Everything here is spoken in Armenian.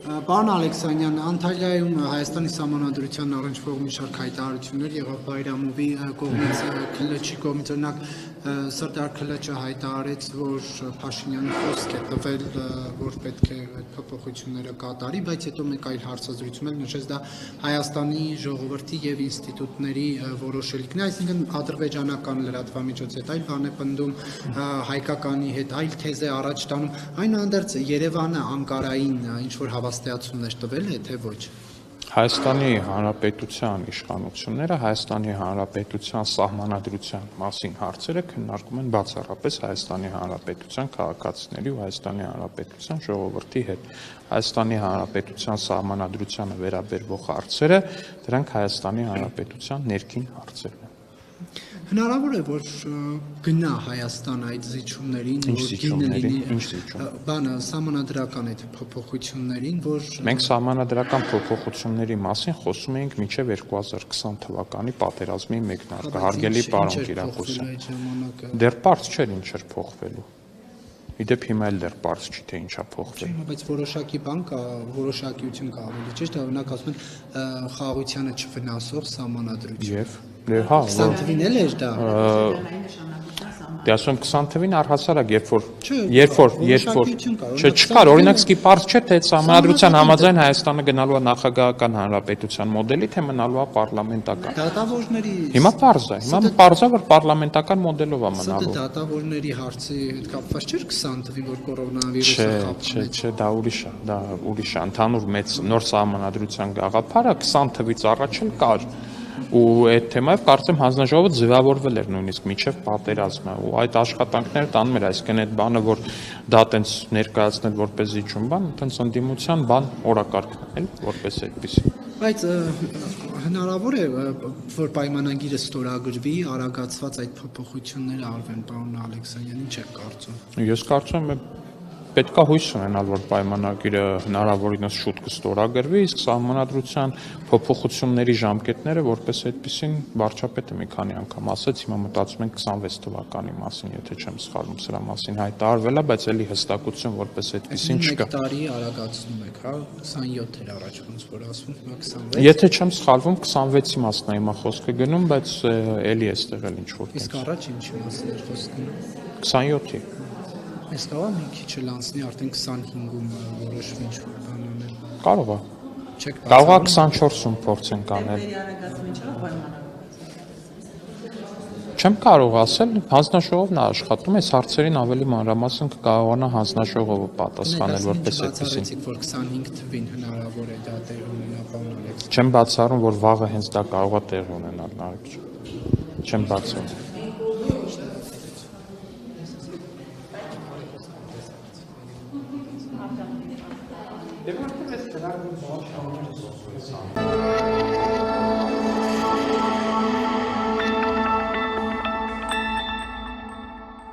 Պարոն Ալեքսանյան, Անտալիայում Հայաստանի Սահմանադրության առնչվող մի շարք հայտարարություններ եղավ Բայրամովի կողմից, Քլչի կողմից, օրինակ Սարդար Քլչը հայտարարեց, որ Փաշինյանը խոսք է տվել, որ պետք է այդ փոփոխությունները կատարի, բայց հետո մեկ այլ հարցազրույցում էլ նշեց դա Հայաստանի ժողովրդի եւ ինստիտուտների որոշելիքն է, այսինքն ադրբեջանական լրատվամիջոց հետ այլ բան է պնդում, հայկականի հետ այլ թեզ է առաջ տանում, այնուհանդերձ Երևանը Անկարային ինչ-որ հավաստիացումներ տվել է, թե ոչ։ Հայաստանի Հանրապետության իշխանությունները Հայաստանի Հանրապետության սահմանադրության մասին հարցերը քննարկում են բացառապես Հայաստանի Հանրապետության քաղաքացիների ու Հայաստանի Հանրապետության ժողովրդի հետ։ Հայաստանի Հանրապետության սահմանադրությանը վերաբերող հարցերը դրանք Հայաստանի Հանրապետության ներքին հարցերն են։ Հնարավոր է, որ գնա Հայաստան այդ զիջումներին, բանը սահմանադրական այդ փոփոխություններին, որ մենք սահմանադրական փոփոխությունների մասին խոսում էինք մինչև 2020 թվականի պատերազմի մեկնարկը, հարգելի պարոն Կիրակոսյան։ Դեռ պարզ չէր ինչ էր փոխվելու։ Իդեպ հիմա էլ դեռ պարզ չի թե ինչա փոխվել։ Բայց որոշակի բան կա, որոշակիություն կա ավելի ճիշտ, օրինակ ասում են խաղաղությանը չվնասող սահմանադրություն։ Եվ հա, 20 թվին էլ էր դա։ Դե ասում 20 թվին առհասարակ, երբ որ չկար, օրինակ սկի պարզ չէ թե սահմանադրության համաձայն Հայաստանը գնալու է նախագահական հանրապետության մոդելի, թե մնալու է պարլամենտական։ Դատավորների Հիմա պարզ է, որ պարլամենտական մոդելով է մնալու։ Դատավորների հարցի հետ կապված չէր 20 թվին, որ կորոնավիրուսը խափում է։ Չէ, դա ուրիշ է, ընդհանուր մեծ նոր սահմանադրության գաղափարը 20 թվից առաջ էլ կար։ Ու այդ թեմայով կարծեմ հանձնաժողովը ձևավորվել էր նույնիսկ մինչև պատերազմը ու այդ աշխատանքները տանում էր, այսինքն այդ բանը որ դա տենց ներկայացնել որպես զիջում բան, տենց ընդդիմության բան օրակարգն էլ որպես այդպիսի։ Բայց հնարավոր է որ պայմանագիրը ստորագրվի, արագացված այդ փոփոխությունները արվեն, պարոն Ալեքսանյան, ինչ եք կարծում։ Ես կարծում եմ պետք է հույս ունենալ, որ պայմանագիրը հնարավորինս շուտ կստորագրվի, իսկ սահմանադրության փոփոխությունների ժամկետները որպես այդպեսին վարչապետը մի քանի անգամ ասաց, հիմա մտածում ենք 26 թվականի մասին, եթե չեմ սխալվում, սրա մասին հայտարարվել է, բայց էլի հստակություն որպես այդպեսին չկա։ Մեկ տարի արագացնում եք, հա, 27 էր առաջ ոնց որ ասում, հիմա 26։ Եթե չեմ սխալվում, 26-ի մասն է հիմա խոսքը գնում, բայց էլի էստեղ էլ ինչ որ։ Իսկ առաջ ինչի մասին էր խոսքը։ 27-ի։ Այս կարող մի քիչ լանցնի արդեն 25-ում որոշվի ինչ-որ բան անել։ Կարող է։ Կարող է 24-ում փորձենք անել։ Չեմ կարող ասել, հանձնաժողովն է աշխատում, այս հարցերին ավելի մանրամասն կկարողանա հանձնաժողովը պատասխանել որպես այդպեսին։ Որ 25 թվին հնարավոր է դա տեղ ունենա, պարոն Ալեքսանյան։ Չեմ բացառում, որ վաղը հենց դա կարող է տեղ ունենալ, նարեկ։ Չեմ բացառում։ Դե որտե՞ղ է դրական բաշխավորը զոհվեցան։